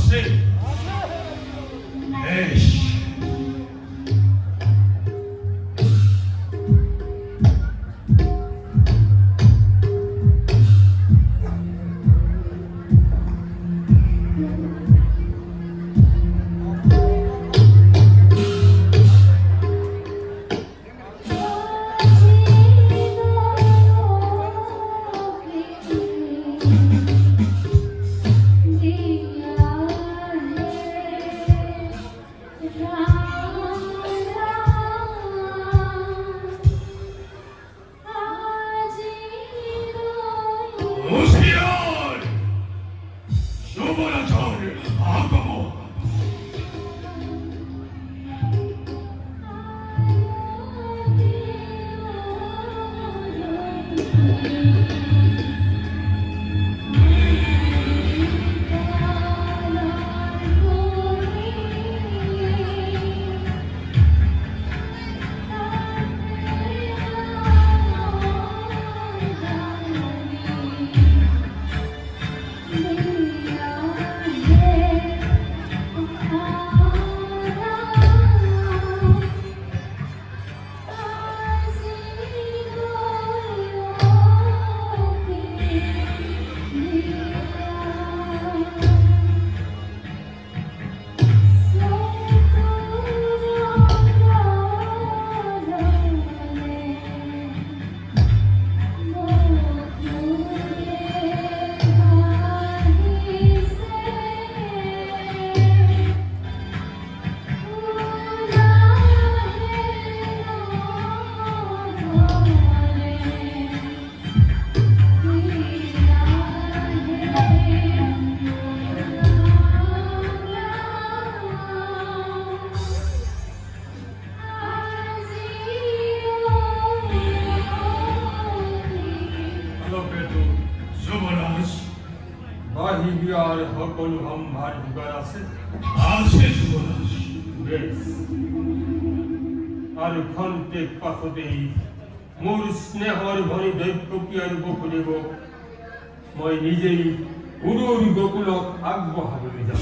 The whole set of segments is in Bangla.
আছে বেশ। হুঁশিয়ার! যুবরাজের আগমন। যুবরাজ, বাহি বিয়ার সকল সম্ভার যোগাৰ আছে। আছে যুবরাজ। বেশ, আৰু খন্তেক পাছতেই মোৰ স্নেহৰ ভনী দৈত্যকী আৰু বসুদেৱ মই নিজেই গুৰুৰ গকুলক আগবঢ়াবলৈ যাম।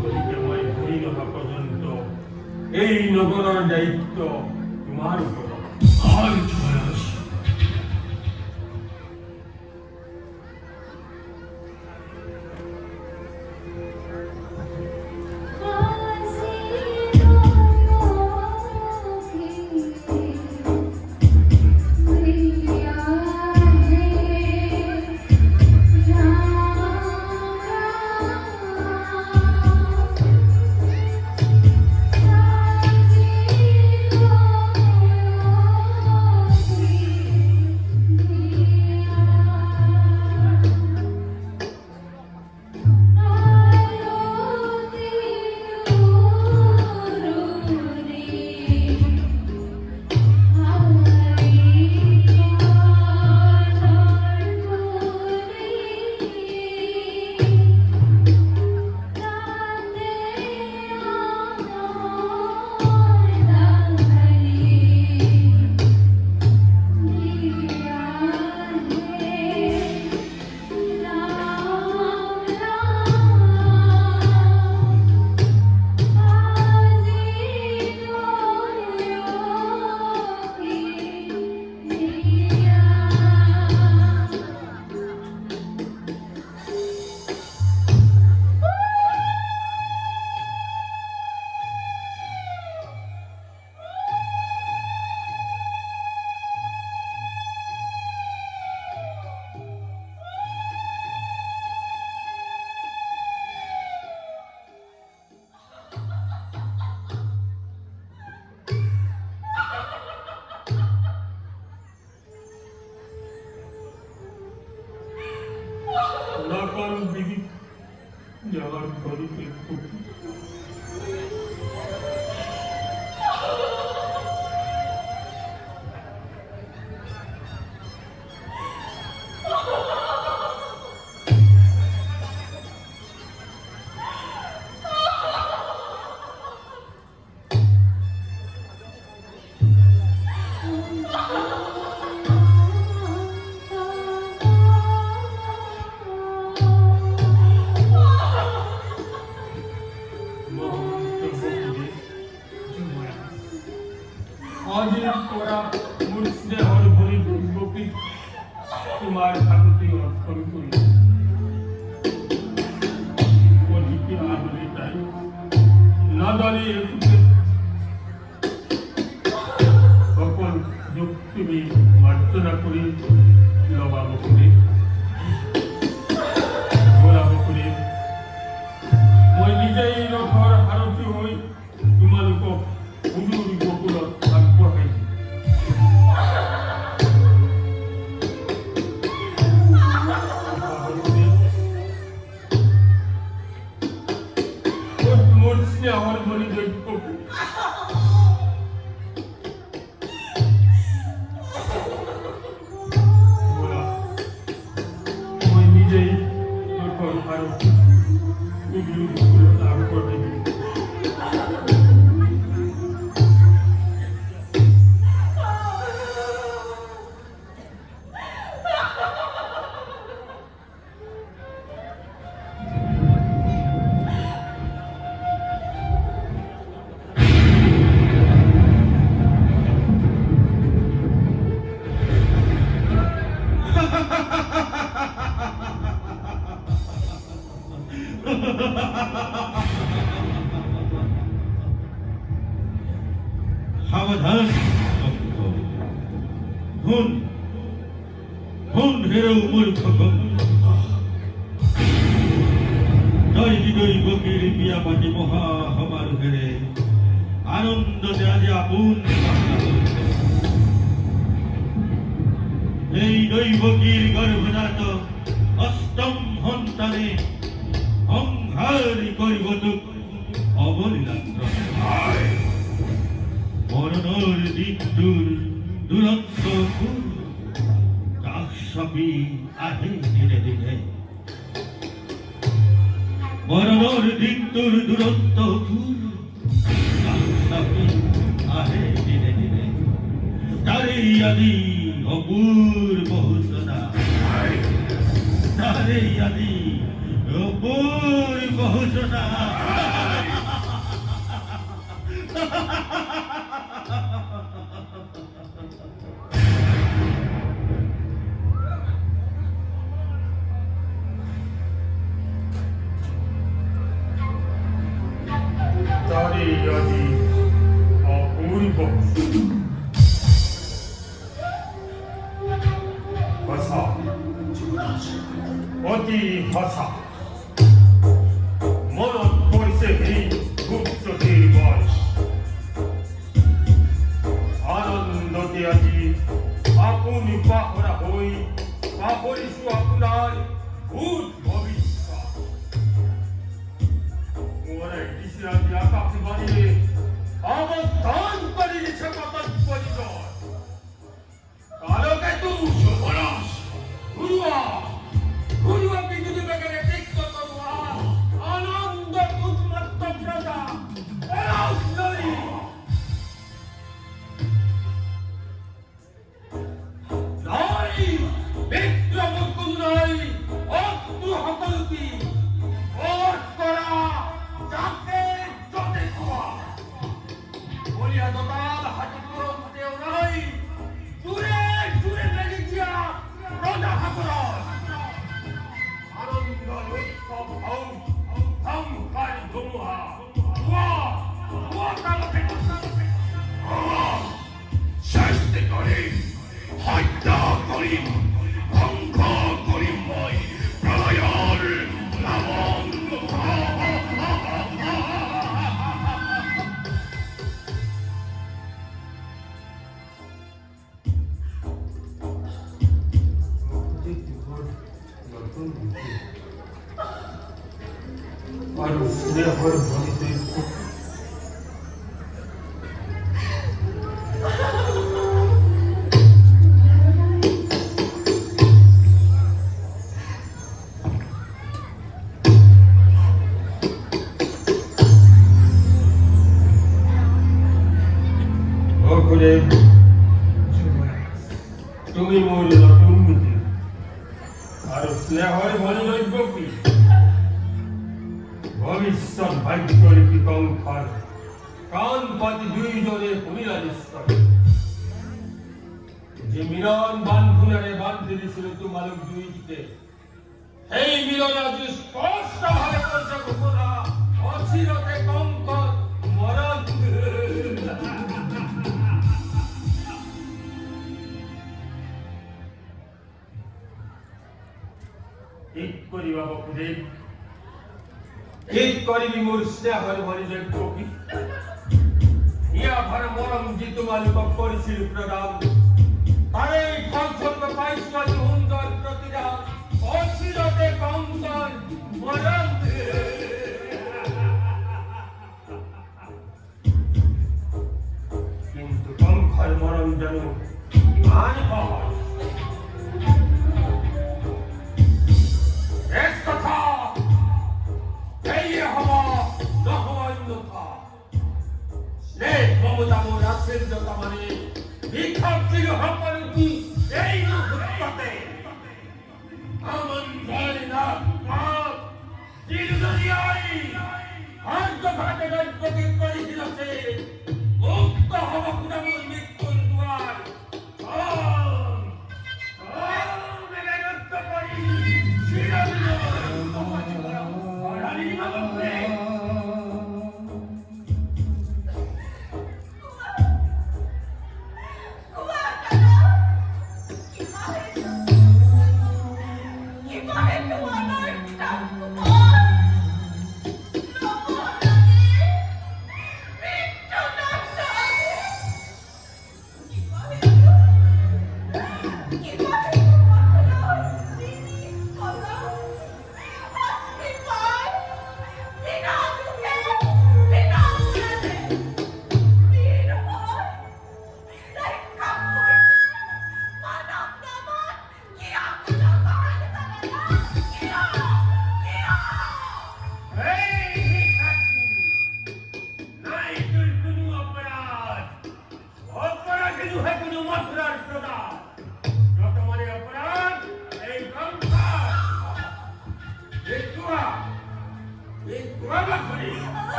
গতিকে মই ঘূৰি নহা পৰ্যন্ত এই নগৰৰ দায়িত্ব তোমাৰ ওপৰত। আর যুবরাজ, নাকাল বিধি যাওয়ার ঘরে ভবানী সকল দুঃখ তুমি মার্জনা করি লবাব করি গোলাপ করি মই নিজেই ৰথৰ সাৰথি হৈ তোমালোকক সুদূৰ গকুলত আগবঢ়াই মোৰ স্নেহৰ মণি দৈত্য মই নিজেই ৰথৰ সাৰথি সুদূৰ গকুলত আগবঢ়াই সাবধান শুন শুন হেৰৌ মূৰ্খ জয় হৃদয় বকীৰ বিয়া পাতি মহা সমাৰোহেৰে আনন্দতে আজি আপোন এই দৈবকীৰ গৰ্ভজাত অষ্টম সন্তানে সংহাৰ কৰিব তোক অবলীলান্দ্ৰ মৰণৰ দিনটোৰ দুৰন্ত সুৰ কাষ চাপি আহে দিনে দিনে মৰণৰ দিনটোৰ দুৰন্ত সুৰ কাষ চাপি আহে দিনে দিনে তাৰেই আদি অপূৰ্ব সূচনা তাৰেই আদি অপূৰ্ব সূচনা তারেই আদি অপূর্ব ভাষা অতি ভাষা মনত পড়ছে এই গুপ্তটির বয়স আনন্দতে আজি আপনি পাহরা হই পাহরিছু আপনার ভূত ভবিষ্যৎ ওরা দিশে আজি আকাশ বাণীরে অবস্থান করে দিছে কত পরিচয় কালকে তু যুবরাজ গুরুয়া বিদ্যুৎ বেগের দেখত তোমা আনন্দ উন্মত্ত প্রজা এরাউসলি নাই বিক্রম কুন্দাই অস্তু হকলতি ওর করা যাকে যতে খাওয়া বলিয়া দতাল হাতি পুরো দেও নাই দূরে দূরে লেগে গিয়া প্রজা হাকর আনন্দ উৎসব হও সংখ্যায় ধুমুহা কালকে শাস্তি করিম হত্যা করিম ধ্বংস করিম মই প্রলয়ৰ নামং আর স্নেহর ভরিতে তুমি মোর নতুন নীতি আর স্নেহর ভরি রইব কি ভবিষ্যৎ ভাগ্যের বিকঙ্খার কান পাতি দুইজনে শুনিলা নিশ্চয় যে মিলন বান্ধুনারে বান্ধি দিছিল তোমালোক দুইটিতে সেই মিলন আজি স্পষ্ট ভাবে পঞ্চ ঘোষণা অচিরতে কঙ্কর ঠিক কৰিবি মোৰ স্নেহৰ ভৰি দৈৱকী ইয়া ভৰ মৰম যি তোমালোকক কৰিছিল প্ৰদান তাৰে ফলস্বৰূপে পাইছো আজি সুন্দৰ প্ৰতিদান অচিৰতে কংসৰ মৰম কিন্তু কংসৰ মৰম জানো ইমান সহজ এক কথা এই হব নহয় অন্যথা স্নেহ মমতা মোৰ আশ্চৰ্যতা মানে বিক্ষিপ্ত সকলো কি এই মুহূৰ্ততে আমন্ত্ৰণ নাক দীৰ্ঘদিয়াই অন্তঘাতে দৈৱকী কৰিছিল আছে মুক্ত হব পুৰা মোৰ মৃত্যুৰ দুৱাৰ মেঘানত্ব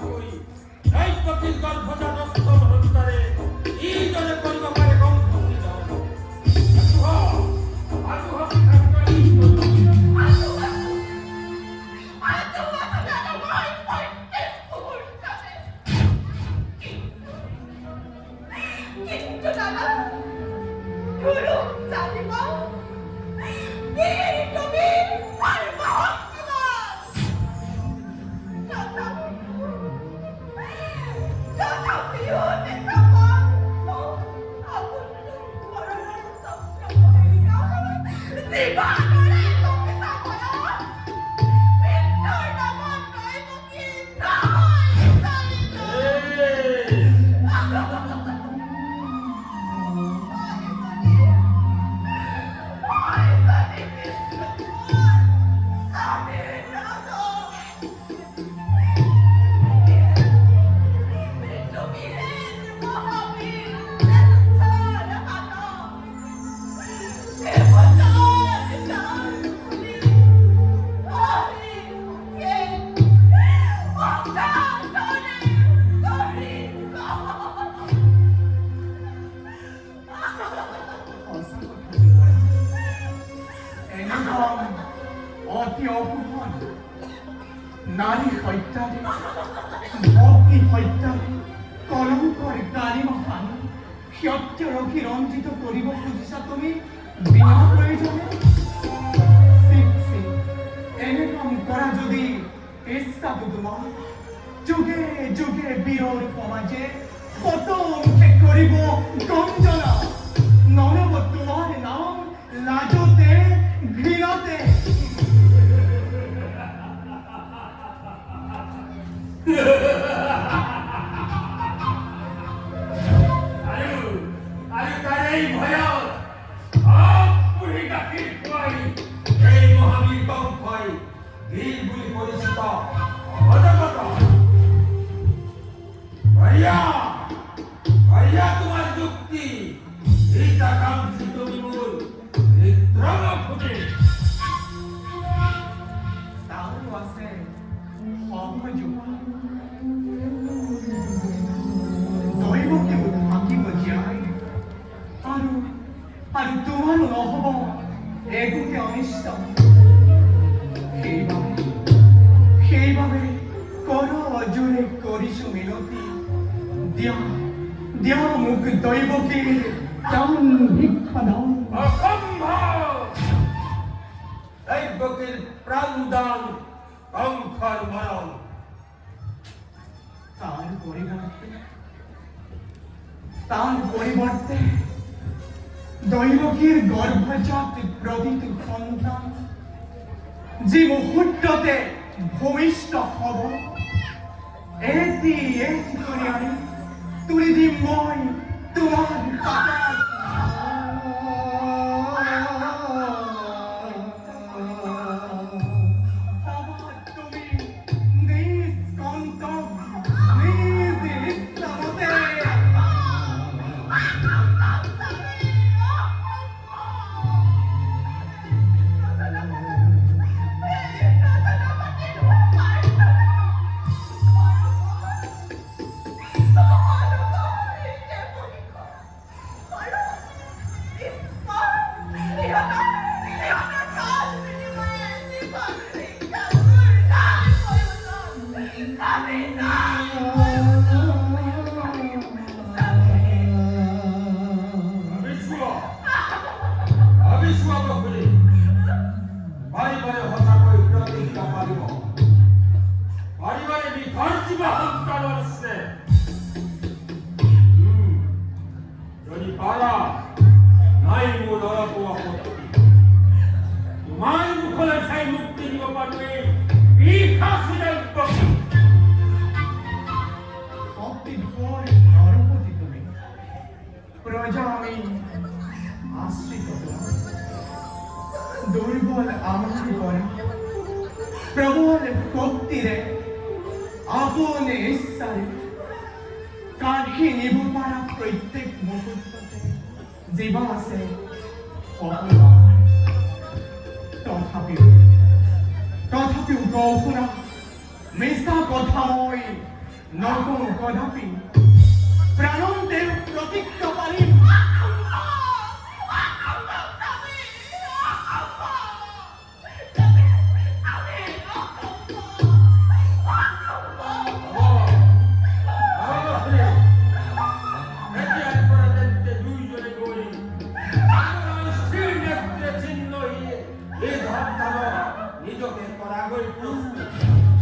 কৰি নারী হত্যারে ভক্তি হত্যারে কলঙ্কর গালিমা হানি সত্যরক্ষী রঞ্জিত করিব খুঁজিছা তুমি বিনা প্রয়োজনে শিখ শিখ তোর সমাজে কত মুখে করিব গঞ্জনা ননব তোমার নাম লাজতে ঘৃণতে আরে তার এই ভয়ত পুরী ডাকির ভয় এই মহাবীর ভয় বীর বুলি পরিচিত অজগত ভাইয়া ভাইয়া তোমার যুক্তি হিতাকাঙ্ক্ষিত বিমূল হৃদ্রম ফুটে তারও আছে সহযোগ দৈবকে থাকিব জীয়াই আৰু তোমাৰো নহব একোকে অনিষ্ট সেইবাবে কৰ অজৰে কৰিছো মিনতি দিয়া মোক দৈবকে দান ভিক্ষা দান অসম্ভব দৈবকের প্রাণদান কঙ্কর মরণ তার পরিবর্তে দৈবকীর গর্ভজাত প্রদিত সন্তান যে মুহূর্ততে ভূমিষ্ঠ হব এটি করে আমি তুলি দিম মই তোমার কাছে যদি পারা নাই মোর অপো তোমার মুখলে সেই মুক্তি দিব পারবে এই খাসিদার শক্তি ভর নরপতি তুমি প্রজা আমি আশ্রিত দুর্বল আমার বল প্রবল ভক্তিরে আপন ঈশ্বরে কাঠি নিব পারা প্রত্যেক মুহূর্ততে জীবা আছে তথাপিও গৌপুরা মিশা কথা মই নকৌ কদাপি প্রাণন্তের প্রতিজ্ঞা পারিম নিজকে করা গই প্রস্তুত